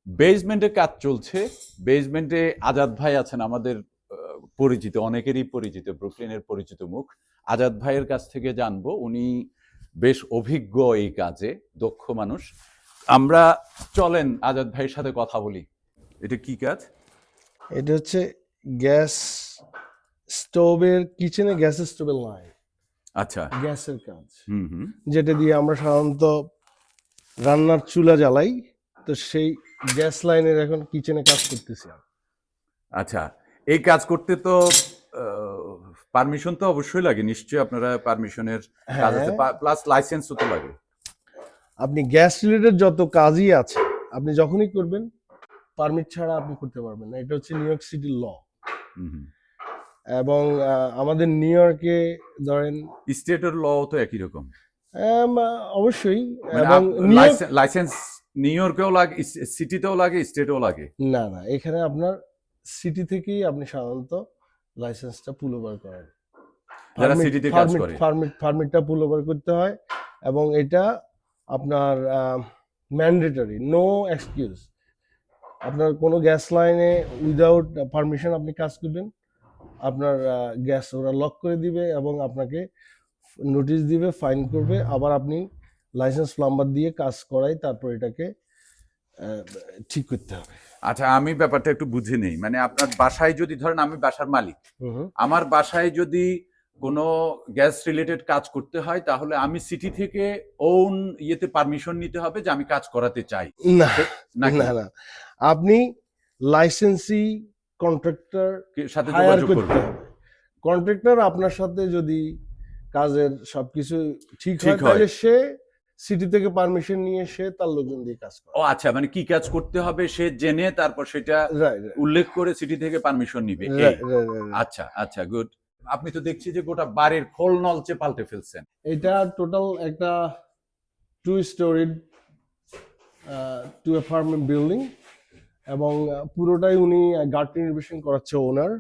বেসমেন্টে কাজ চলছে। বেসমেন্টে আজাদ ভাই আছেন, আমাদের পরিচিত, অনেকেরই পরিচিত, ব্রুকলিনের পরিচিত মুখ। আজাদ ভাইয়ের কাছ থেকে জানবো, উনি বেশ অভিজ্ঞ এই কাজে, দক্ষ মানুষ। আমরা চলেন আজাদ ভাইয়ের সাথে কথা বলি। এটা কি কাজ? এটা হচ্ছে গ্যাস স্টোভের, কিচেনে গ্যাসের স্টোভের লাইন, আচ্ছা, গ্যাসের কাজ, হুম। যেটা দিয়ে আমরা সাধারণত রান্নার চুলা জ্বালাই। তো সেই গ্যাস লাইনের এখন কিচেনে কাজ করতেছি। আচ্ছা, এই কাজ করতে তো পারমিশন তো অবশ্যই লাগে নিশ্চয়ই, আপনারা পারমিশনের কাজ আছে, প্লাস লাইসেন্সও তো লাগে। আপনি গ্যাস রিলেটেড যত কাজই আছে আপনি যখনই করবেন পারমিট ছাড়া আপনি করতে পারবেন না। এটা হচ্ছে নিউ ইয়র্ক সিটির ল। এবং আমাদের নিউ ইয়র্কে ধরেন স্টেটের ল তো একই রকম অবশ্যই। এবং লাইসেন্স নিউ ইয়র্কেও লাগে, সিটিতেও লাগে, স্টেটেও লাগে? না, এখানে আপনার সিটি থেকেই আপনি সাধারণত লাইসেন্সটা পুল ওভার করেন। যারা সিটিতে কাজ করে পারমিটটা পুল ওভার করতে হয়, এবং এটা আপনার ম্যান্ডেটরি, নো এক্সকিউজ। আপনার কোনো গ্যাস লাইনে উইদাউট পারমিশন আপনি কাজ করবেন, আপনার গ্যাস ওরা লক করে দিবে এবং আপনাকে নোটিশ দিবে, ফাইন করবে। আবার আপনি লাইসেন্স প্লাম্বার দিয়ে কাজ করাই তারপর এটাকে ঠিক করতে হবে। আচ্ছা, আমি ব্যাপারটা একটু বুঝে নেই। মানে আপনার বাসায় যদি ধরেন, আমি বাসার মালিক, আমার বাসায় যদি কোনো গ্যাস রিলেটেড কাজ করতে হয়, তাহলে আমি সিটি থেকে ওন ইয়েতে পারমিশন নিতে হবে যে আমি কাজ করাতে চাই? না, আপনি লাইসেন্সি কন্ট্রাক্টর সাথে হায়ার যোগাযোগ করতে হবে। কন্ট্রাক্টর আপনার সাথে যদি কাজের সবকিছু ঠিক হয় তাহলে সে সিটি থেকে পারমিশন নিয়ে সে তার লোকজন দিয়ে কাজ করে। ও আচ্ছা, মানে কি কাজ করতে হবে সে জেনে তারপর সেটা উল্লেখ করে সিটি থেকে পারমিশন নিবে। আচ্ছা আচ্ছা, গুড। আপনি তো দেখছি যে গোটা বাড়ির খোল নলচে পাল্টে ফেলছেন। এটা টোটাল একটা 2 স্টোরিড 2 অ্যাপার্টমেন্ট বিল্ডিং, এবং পুরোটাই উনি গার্ড রিনোভেশন করাচ্ছে ওনার,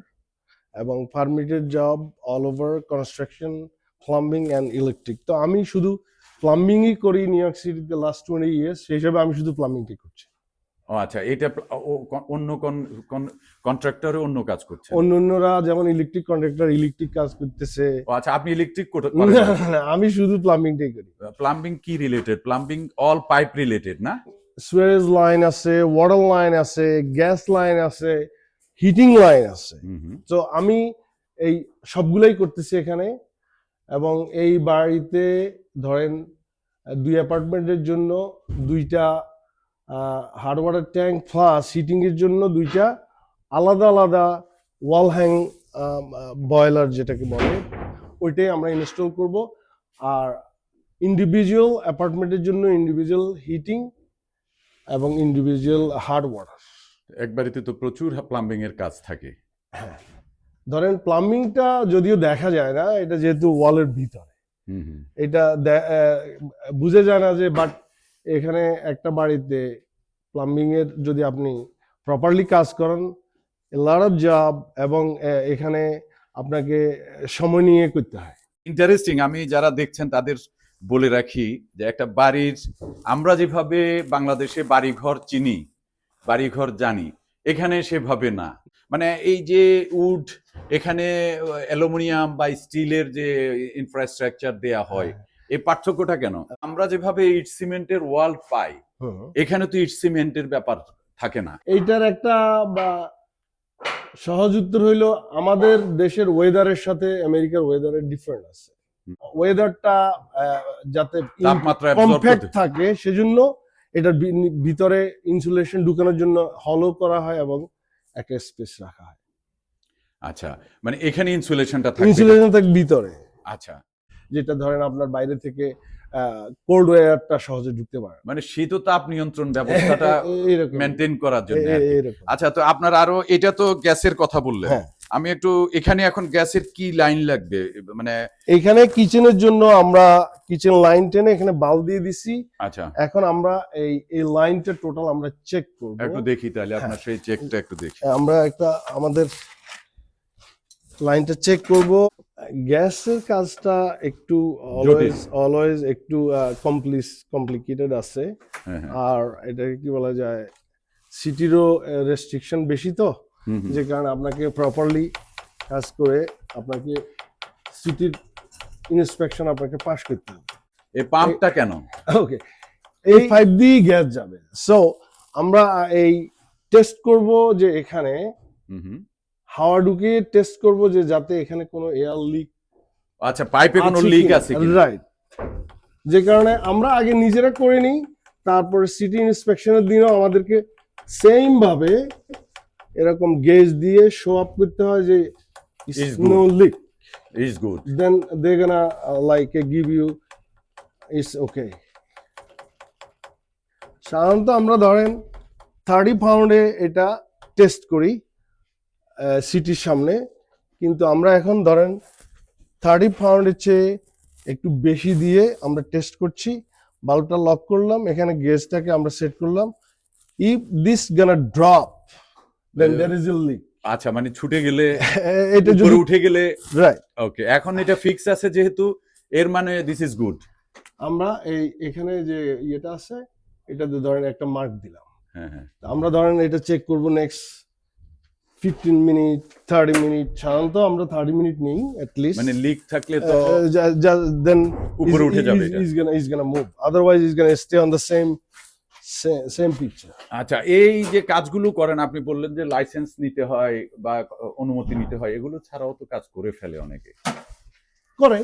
এবং permitted job all over construction, plumbing and electric. তো আমি শুধু প্লাম্বিংই করি নিউ ইয়র্ক সিটিতে লাস্ট 20 ইয়ার্স, সেই হিসাবে আমি শুধু প্লাম্বিংটাই করছি। ও আচ্ছা, এটা অন্য কন্ট্রাক্টরে অন্য কাজ করছে? অন্যরা যেমন ইলেকট্রিক কন্ট্রাক্টর ইলেকট্রিক কাজ করতেছে। ও আচ্ছা, আপনি ইলেকট্রিক করেন? আমি শুধু প্লাম্বিংটাই করি। প্লাম্বিং কি related? Plumbing all pipe related না? সুয়েজ লাইন আছে, ওয়াটার লাইন আছে, গ্যাস লাইন আছে, হিটিং লাইন আছে। তো আমি এই সবগুলাই করতেছি এখানে। এবং এই বাড়িতে ধরেন 2 অ্যাপার্টমেন্টের জন্য 2টা hard water tank plus heating এর জন্য 2টা আলাদা আলাদা ওয়াল হ্যাং বয়লার যেটাকে বলে, ওইটাই আমরা ইনস্টল করব। আর ইন্ডিভিজুয়াল অ্যাপার্টমেন্টের জন্য ইন্ডিভিজুয়াল হিটিং এবং ইন্ডিভিজুয়াল হার্ড ওয়াটার। এক বাড়িতে তো প্রচুর প্লাম্বিং এর কাজ থাকে। হ্যাঁ, ধরেন প্লাম্বিংটা যদিও দেখা যায় না, এটা যেহেতু ওয়ালের ভিতরে, এটা বুঝে যায় না যে, বাট এখানে একটা বাড়িতে প্লাম্বিং এর যদি আপনি প্রপারলি কাজ করেন, লট অফ জব, এবং এখানে আপনাকে সময় নিয়ে করতে হয়। ইন্টারেস্টিং। আমি যারা দেখছেন তাদের বলে রাখি যে একটা বাড়ির, আমরা যেভাবে বাংলাদেশে বাড়িঘর চিনি, বাড়িঘর জানি, এখানে সেভাবে না। মানে এই যে উড, এখানে অ্যালুমিনিয়াম বা স্টিলের যে ইনফ্রাস্ট্রাকচার দেয়া হয়, এই পার্থক্যটা কেন? আমরা যেভাবে ইট সিমেন্টের ওয়াল পাই, এখানে তো ইট সিমেন্টের ব্যাপার থাকে না। এইটার একটা সহজ উত্তর হইলো, আমাদের দেশের ওয়েদারের সাথে আমেরিকার ওয়েদারের ডিফারেন্ট আছে। ওয়েদারটা যাতে কমপ্যাক্ট থাকে সেজন্য এটার ভিতরে ইনসুলেশন ঢুকানোর জন্য হলো করা হয় এবং একটা স্পেস রাখা হয়। আচ্ছা, মানে এখানে ইনসুলেশনটা থাকে ভিতরে। আচ্ছা, যেটা ধরেন আপনার বাইরে থেকে কোল্ড ওয়্যারটা সহজে ঢুকতে পারে, মানে শীত তাপ নিয়ন্ত্রণ ব্যবস্থাটা মেনটেন করার জন্য। আচ্ছা, তো আপনার আরো, এটা তো গ্যাসের কথা বললেন, আমি একটু এখানে এখন গ্যাসের কি লাইন লাগবে? মানে এখানে কিচেনের জন্য আমরা কিচেন লাইন টেনে এখানে বাল দিয়ে দিছি। আচ্ছা, এখন আমরা এই লাইনটা টোটাল আমরা চেক করব। একটু দেখি তাহলে আপনার সেই চেকটা একটু দেখি। আমরা একটা আমাদের লাইনটা চেক করব। গ্যাসের কাজটা একটু অলওয়েজ একটু কমপ্লিকেটেড আছে। আর এটাকে কি বলা যায়, সিটিরও রেস্ট্রিকশন বেশি তো, হুম হুম। যে কারণে আপনাকে প্রপারলি কাজ করে আপনাকে সিটির ইন্সপেকশন আপনাকে পাস করতে হবে। এই পাম্পটা কেন? ওকে, এই পাইপ দিয়ে গ্যাস যাবে। সো আমরা এই টেস্ট করব যে এখানে হুম হুম। হাওয়া ঢুকিয়ে টেস্ট করব যে যাতে এখানে কোনো এয়ার লিক আচ্ছা, পাইপে কোনো লিক আছে কিনা? রাইট, যে কারণে আমরা আগে নিজেরা করে নিই, তারপরে সিটি ইন্সপেকশনের দিনও আমাদেরকে সেম ভাবে এরকম গেজ দিয়ে শো আপ করতে হয় যে Is no good. Leak, is good. then they're gonna like give you it's okay. সাধারণত আমরা ধরেন 30 পাউন্ডে এটা টেস্ট করি সিটির সামনে, কিন্তু আমরা এখন ধরেন 30 পাউন্ডের চেয়ে একটু বেশি দিয়ে আমরা টেস্ট করছি। বাল্বটা লক করলাম, এখানে গেজটাকে আমরা সেট করলাম। If this gonna drop then there is a leak. আচ্ছা, মানে ছুটে গেলে, এটা উপরে যদি উঠে গেলে, রাইট, ওকে, এখন এটা ফিক্স আছে যেহেতু, এর মানে দিস ইজ গুড। আমরা এই এখানে যে ইয়েটা আছে এটাতে ধরেন একটা মার্ক দিলাম। হ্যাঁ হ্যাঁ। আমরা ধরেন এটা চেক করব নেক্সট 15 মিনিট 30 মিনিট, সাধারণত আমরা 30 মিনিট নেই at least, মানে লিক থাকলে তো then উপরে উঠে যাবে এটা। he's gonna move, otherwise he's gonna stay on the same picture. আচ্ছা, এই যে কাজগুলো করেন, আপনি বললেন যে লাইসেন্স নিতে হয় বা অনুমতি নিতে হয়, এগুলো ছাড়াও তো কাজ করে ফেলে অনেকে। করে,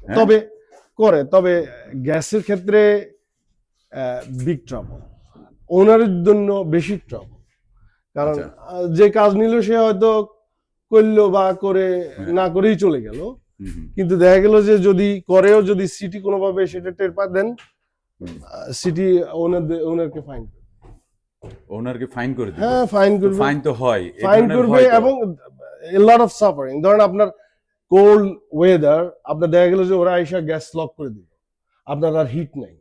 হ্যাঁ? তবে গ্যাসের ক্ষেত্রে বিগ ট্রাবল, ওনারের জন্য বেশি ট্রাবল। কারণ আচ্ছা। যে কাজ নিল সে হয়তো করলো বা করে হ্যাঁ। না করেই চলে গেল, হুম হুম। কিন্তু দেখা গেল যে যদি সিটি কোনোভাবে সেটা টের পায় দেন হুম। সিটি ওনারকে ফাইন, ওনারকে ফাইন করে দিবে। হ্যাঁ ফাইন করবে, ফাইন তো হয়, এই ফাইন ধরনের করবে হয় তো। এবং এ লট অফ সাফারিং। ধরেন আপনার কোল্ড ওয়েদার, আপনার দেখা গেল যে ওরা আইসা গ্যাস লক করে দিল, আপনার আর হিট নাই,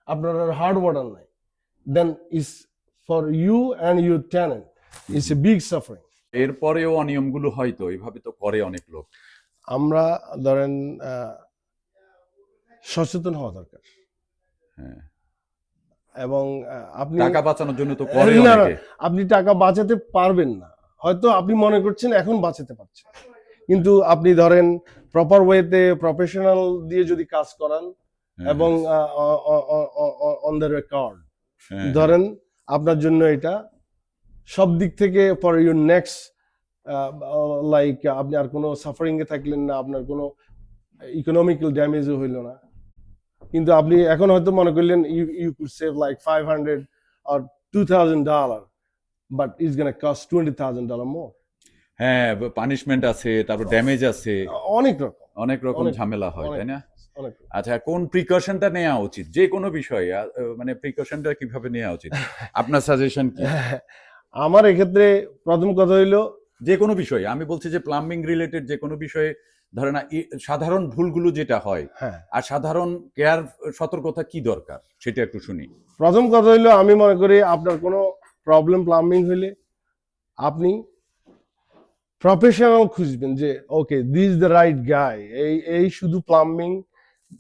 আপনার আর হার্ড ওয়াটার নাই, then is for you and your tenant it's a big suffering. এরপরেও অনিয়মগুলো হয়তো এইভাবে তো করে অনেক লোক। আমরা ধরেন সচেতন হওয়া দরকার, হ্যাঁ, এবং আপনি টাকা বাঁচানোর জন্য তো করে না, অনেকে। আপনি টাকা বাঁচাতে পারবেন না, হয়তো আপনি মনে করছেন এখন বাঁচাতে পারছেন, কিন্তু আপনি ধরেন প্রপার ওয়েতে প্রফেশনাল দিয়ে যদি কাজ করান হ্যাঁ, এবং অন দ্য রেকর্ড, হ্যাঁ, ধরেন আপনার জন্য এটা সব দিক থেকে ফর ইউর নেক্সট, লাইক আপনি আর কোনো সাফারিং এ থাকলেন না, আপনার কোনো ইকোনমিক্যাল ড্যামেজও হইল না, কিন্তু আপনি এখন হয়তো মনে করলেন you could save like $500 or $2,000, but it's gonna cost $20,000 more. হ্যাঁ, পানিশমেন্ট আছে, তারপর ড্যামেজ আছে, অনেক রকম, অনেক রকম অনেক, ঝামেলা হয়, অনেক, তাই না? অনেক। আচ্ছা, কোন প্রিকশনটা নেওয়া উচিত যে কোনো বিষয়ে, মানে প্রিকশনটা কিভাবে নেওয়া উচিত, আপনার সাজেশন কি? আমার এক্ষেত্রে প্রথম কথা হইলো, যে কোনো বিষয়ে, আমি বলছি যে প্লাম্বিং রিলেটেড যে কোনো বিষয়ে, ধরে না সাধারণ ভুলগুলো যেটা হয়, হ্যাঁ, আর সাধারণ কেয়ার সতর্কতা কি দরকার সেটা একটু শুনি। প্রথম কথা হইলো আমি মনে করি আপনার কোনো প্রবলেম প্লাম্বিং হইলে আপনি প্রফেশনাল খুঁজবেন, যে ওকে দিস দ্য রাইট গাই। এই শুধু প্লাম্বিং,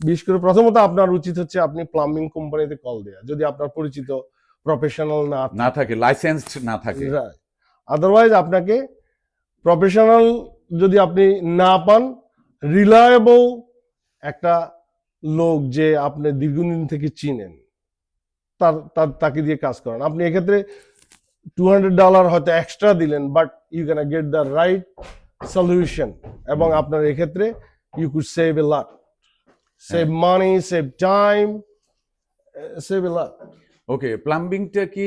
বিশেষ করে প্রথমত আপনার উচিত হচ্ছে আপনি প্লাম্বিং কোম্পানিতে কল দেয়া, যদি আপনার পরিচিত প্রফেশনাল না থাকে, লাইসেন্সড না থাকে। আদারওয়াইজ আপনাকে প্রফেশনাল যদি আপনি না পান, রিলায়েবল একটা লোক যে আপনি দীর্ঘদিন থেকে চিনেন, তাকে দিয়ে কাজ করেন। আপনি এক্ষেত্রে $200 হয়তো এক্সট্রা দিলেন, but you can get the right solution, এবং আপনার এক্ষেত্রে you could save a lot, save money, save time, save a lot. Okay, প্লাম্বিংটা কি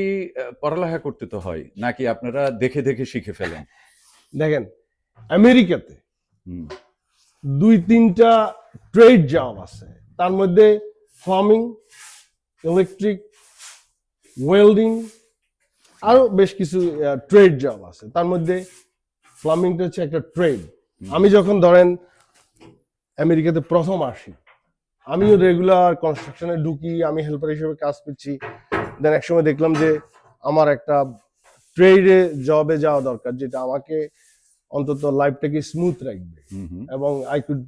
পড়ালেখা করতে তো হয় নাকি আপনারা দেখে দেখে শিখে ফেলেন? দেখেন আমেরিকাতে হুম, 2-3টা ট্রেড জব আছে, তার মধ্যে ফার্মিং, ইলেকট্রিক, ওয়েল্ডিং, আরো বেশ কিছু ট্রেড জব আছে, তার মধ্যে প্লাম্বিংটা হচ্ছে একটা ট্রেড। আমি যখন ধরেন আমেরিকাতে প্রথম আসি, আমিও রেগুলার কনস্ট্রাকশনে ঢুকি, আমি হেল্পার হিসেবে কাজ করছি, দেন একসময় দেখলাম যে আমার একটা ট্রেডে জবে যাওয়া দরকার, যেটা আমাকে অন্তত লাইফটাকে স্মুথ রাখবে এবং I could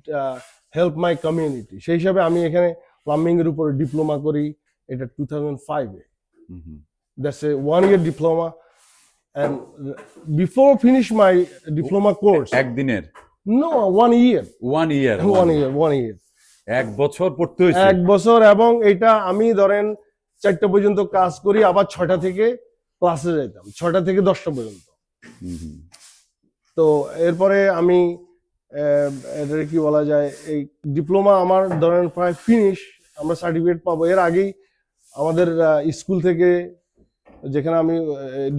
help my community. সেই হিসাবে আমি এখানে প্লাম্বিং এর উপরে ডিপ্লোমা করি, এটা 2005-এ। That's a 1 year diploma, and before finish my diploma course, একদিনের no, 1 year, 1 ইয়ার 1 year, এক বছর পড়তে হয়েছে 1 বছর। এবং এটা আমি ধরেন 4টা পর্যন্ত কাজ করি, আবার 6টা থেকে ক্লাসে যেতাম, 6টা থেকে 10টা পর্যন্ত। হুম। তো এরপরে আমি এটা কি বলা যায়, এই ডিপ্লোমা আমার ধরেন প্রায় ফিনিশ, আমরা সার্টিফিকেট পাবো। এর আগেই আমাদের স্কুল থেকে, যেখানে আমি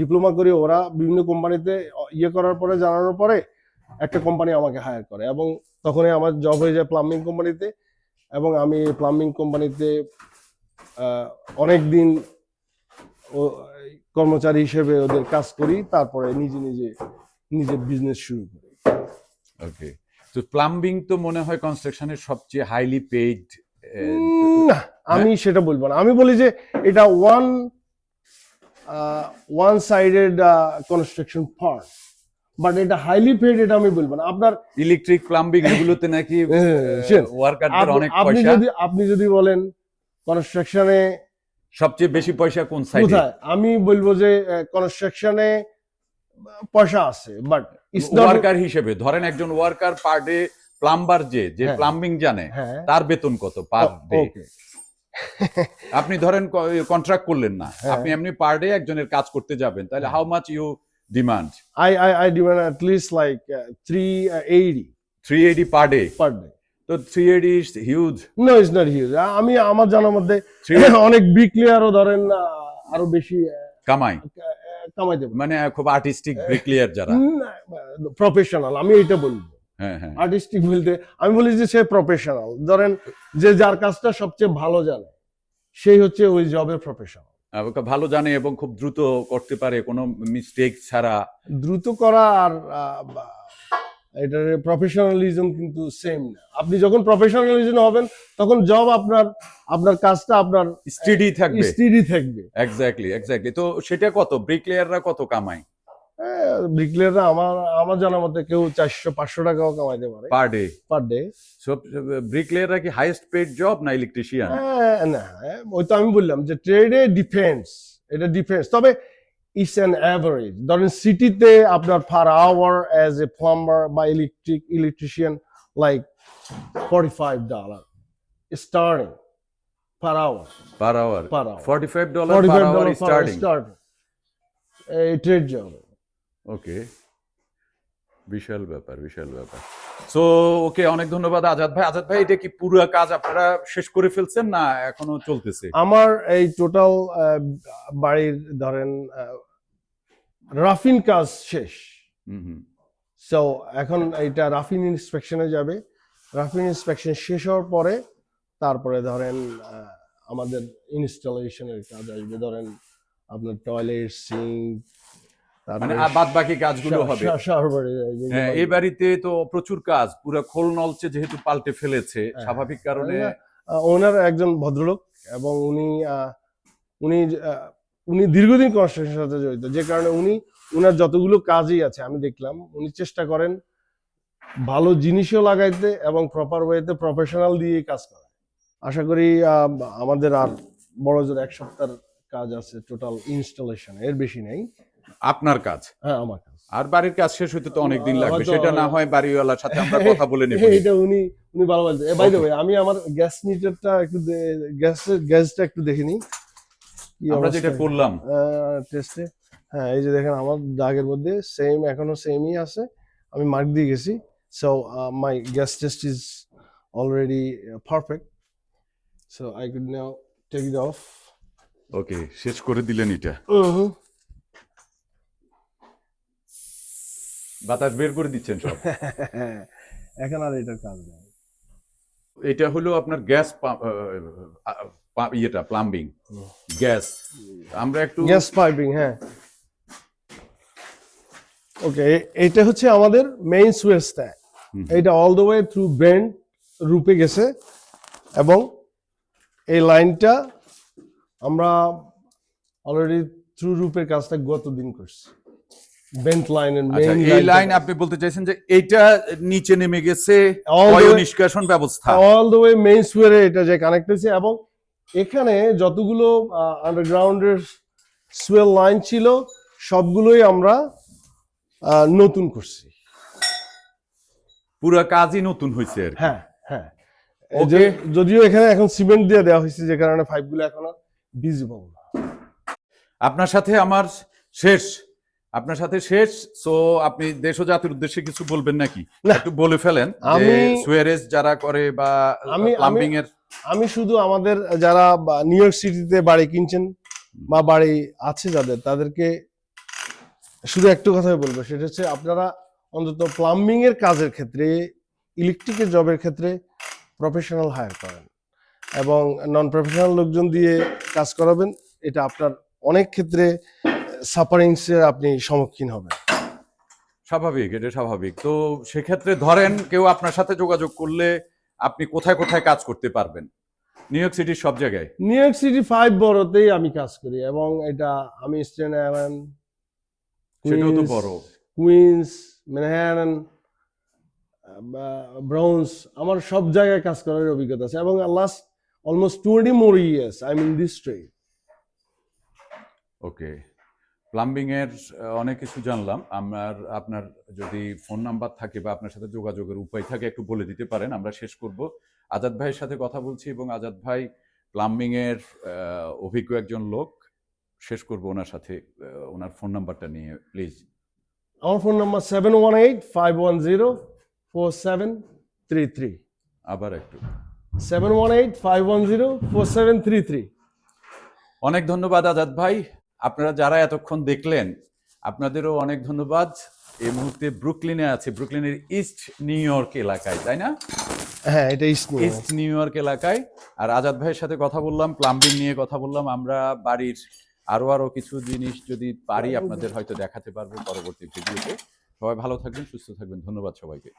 ডিপ্লোমা করি, ওরা বিভিন্ন কোম্পানিতে ইয়ে করার পরে, জানানোর পরে একটা কোম্পানি আমাকে হায়ার করে, এবং তখনই আমার জব হয়ে যায় প্লাম্বিং কোম্পানিতে। এবং আমি প্লাম্বিং কোম্পানিতে অনেক দিন কর্মচারী হিসেবে ওদের কাজ করি, তারপরে নিজে বিজনেস শুরু করি। ওকে, তো প্লাম্বিং তো মনে হয় কনস্ট্রাকশনের সবচেয়ে হাইলি পেইড। না, আমি সেটা বলবো না। আমি বলি যে এটা one sided construction farm, but এটা হাইলি পেইড এটা আমি বলবো না। আপনার ইলেকট্রিক প্লাম্বিং এগুলোতে নাকি ওয়ার্কারদের অনেক আপনি পয়সা। আপনি যদি বলেন কনস্ট্রাকশনে সবচেয়ে বেশি পয়সা কোন সাইডে? কোথায়, আমি বলবো যে কনস্ট্রাকশনে পয়সা আছে, বাট ওয়ার্কার হিসেবে ধরেন একজন ওয়ার্কার পার ডে, প্লাম্বার যে হ্যাঁ। প্লাম্বিং জানে, হ্যাঁ, তার বেতন কত পার ডে? ওকে। আপনি ধরেন কন্ট্রাক্ট করলেন না, হ্যাঁ। আপনি এমনি পার ডে একজনের কাজ করতে যাবেন, তাহলে how much you demand? I demand at least like 380 380 per day? per day. তো 380 is huge. No, it's not huge. আমি আমার জানার মধ্যে 380 অনেক ব্রিকলেয়ারও ধরেন আরো বেশি কামাই, কামাইতে পারে, মানে খুব আর্টিস্টিক ব্রিকলিয়ার যারা। প্রফেশনাল। আমি এটা বলবো, হ্যাঁ হ্যাঁ। আর্টিস্টিক বলতে আমি বলি যে সে প্রফেশনাল। ধরেন যে যার কাজটা সবচেয়ে ভালো জানে, সেই হচ্ছে ওই জবের প্রফেশনাল। ভালো জানে এবং খুব দ্রুত করতে পারে, কোনো মিস্টেক ছাড়া। দ্রুত করা আর এটার প্রফেশনালিজম কিন্তু সেম না। আপনি যখন প্রফেশনালিজম হবেন, তখন জব আপনার কাজটা আপনার স্টেডি থাকবে। স্টেডি থাকবে। এক্স্যাক্টলি। তো সেটা কত ব্রিকলেয়াররা কত কামায় ব্রিকলেয়াররা আমার জানা মতে কেউ 400-500 টাকাও কামাইতে পারে পার ডে? Per day. সব ব্রিকলেয়াররা কি হাইয়েস্ট পেড জব না ইলেকট্রিশিয়ান? না, ওই তো আমি বললাম যে ট্রেডে ডিফেন্স, এটা ডিফেন্স। তবে ইটস অ্যান অ্যাভারেজ। ধরেন সিটিতে আপনার per hour as a plumber বা electrician like $45 starting per hour. Per hour Per hour. $45 per hour starting. এই ট্রেড জব। ওকে, বিশাল ব্যাপার। সো ওকে, অনেক ধন্যবাদ আজাদ ভাই। আজাদ ভাই, এটা কি পুরো কাজ আপনারা শেষ করে ফেলছেন না এখনো চলতেছে? আমার এই টোটাল বাড়ির ধরেন রাফিন কাজ শেষ। সো এখন এটা রাফিন ইন্সপেকশনে যাবে। রাফিন ইন্সপেকশন শেষ হওয়ার পরে তারপরে ধরেন আমাদের ইনস্টলেশনের কাজ আসবে। ধরেন আপনার টয়লেট, সিঙ্ক, মানে বাদ বাকি কাজগুলো হবে। হ্যাঁ, এই বাড়িতে তো প্রচুর কাজ, পুরো খোল নলচে যেহেতু পাল্টে ফেলেছে স্বাভাবিক কারণে। ওনার একজন ভদ্রলোক, এবং উনি দীর্ঘদিন কনস্ট্রাকশনের সাথে জড়িত, যে কারণে উনার যতগুলো কাজই আছে আমি দেখলাম, উনি চেষ্টা করেন ভালো জিনিসও লাগাইতে এবং প্রপার ওয়েতে প্রফেশনাল দিয়ে কাজ করা। আশা করি আমাদের আর বড় জোর 1 সপ্তাহের কাজ আছে টোটাল ইনস্টলেশন, এর বেশি নেই। আপনার কাজ? হ্যাঁ, আমার কাজ। আর বাড়ির কাজ শেষ হইতে তো অনেক দিন লাগবে, সেটা না হয় বাড়িওয়ালার সাথে আমরা কথা বলে নেব। এটা উনি ভালো বলতে। বাই দ্য ওয়ে, আমি আমার গ্যাস মিটারটা একটু গ্যাসটা একটু দেখে নিই আমরা যেটা করলাম টেস্টে। হ্যাঁ, এই যে দেখেন আমার দাগের মধ্যে সেম, এখনো সেমই আছে, আমি মার্ক দিয়ে গেছি। So my gas test is already perfect, so I could now take it off. Okay, শেষ করে দিলেন এটা? বাতাস বের করে দিচ্ছেন সব। এখন আর এটার কাজ নেই। এটা হলো আপনার গ্যাস ইয়েটা প্লাম্বিং গ্যাস। আমরা একটু গ্যাস পাইপিং। হ্যাঁ, ওকে, এটা হচ্ছে আমাদের মেইন সুয়েজ ট্যাঙ্ক। এটা all the way through bend রূপে গেছে, এবং এই লাইনটা আমরা অলরেডি থ্রু রূপের কাজটা গতদিন করছি। বেন্ট লাইনের মেইন এই লাইন আপনি বলতে চাইছেন যে এইটা নিচে নেমে গেছে, নিষ্কাশন ব্যবস্থা অল দ্য ওয়ে মেইন সুয়ারে এটা যে কানেক্ট হয়েছে, এবং এখানে যতগুলো আন্ডারগ্রাউন্ডের সুয়েল লাইন ছিল সবগুলোই আমরা নতুন করছি। পুরো কাজই নতুন হয়েছে আর কি। হ্যাঁ হ্যাঁ, ওকে। যদিও এখানে এখন সিমেন্ট দিয়ে দেওয়া হয়েছে, যে কারণে পাইপগুলো এখনো ভিজিবল না। আপনার সাথে আমার শেষ, আপনার সাথে শেষ। সো আপনি দেশ ও জাতির উদ্দেশ্যে কিছু বলবেন নাকি? না। একটু বলে ফেলেন যে আমি- সুয়ারেজ যারা করে বা প্লাম্বিং এর। আমি শুধু আমাদের যারা নিউ ইয়র্ক সিটিতে বাড়ি কিনছেন বা বাড়ি আছে যাদের, তাদেরকে শুধু একটু কথাই বলবো, সেটা হচ্ছে আপনারা অন্তত প্লাম্বিং এর কাজের ক্ষেত্রে, ইলেকট্রিকের জবের ক্ষেত্রে প্রফেশনাল হায়ার করেন এবং নন প্রফেশনাল লোকজন দিয়ে কাজ করাবেন। এটা আপনার অনেক ক্ষেত্রে সাফারিংস এর আপনি সম্মুখীন হবেন। স্বাভাবিক, এটা স্বাভাবিক। তো সেক্ষেত্রে ধরেন কেউ আপনার সাথে যোগাযোগ করলে আপনি কোথায় কোথায় কাজ করতে পারবেন? নিউ ইয়র্ক সিটির সব জায়গায়? নিউ ইয়র্ক সিটি 5 বড়তেই আমি কাজ করি, এবং এটা আমি স্টেন আইল্যান্ড, সেটাও তো বড়। কুইন্স, ম্যানহাটন, ব্রাউন্স, আমার সব জায়গায় কাজ করার অভিজ্ঞতা আছে, এবং last almost 20 more years I am in this trade. Okay, plumbing এর অনেক কিছু জানলাম। আপনার যদি ফোন নাম্বার থাকে বা আপনার সাথে যোগাযোগের উপায় থাকে একটু বলে দিতে পারেন, আমরা শেষ করব। আজাদ ভাইয়ের সাথে কথা বলছি এবং আজাদ ভাই প্লাম্বিং এর অভিজ্ঞ একজন লোক। শেষ করব ওনার সাথে, ওনার ফোন নাম্বারটা নিয়ে প্লিজ। আমার ফোন নাম্বার 718-510-4733। আবার একটু। 718-510-4733। অনেক ধন্যবাদ আজাদ ভাই। আপনারা যারা এতক্ষণ দেখলেন, আপনাদেরও অনেক ধন্যবাদ। এই মুহূর্তে ব্রুকলিনে আছে, ব্রুকলিনের ইস্ট নিউ ইয়র্ক এলাকায়, তাই না? হ্যাঁ, এটা ইস্ট নিউ ইয়র্ক এলাকায়। আর আজাদ ভাইয়ের সাথে কথা বললাম, প্লাম্বিং নিয়ে কথা বললাম। আমরা বাড়ির আরো কিছু জিনিস যদি পারি আপনাদের হয়তো দেখাতে পারবো পরবর্তী ভিডিওতে। সবাই ভালো থাকবেন, সুস্থ থাকবেন। ধন্যবাদ সবাইকে।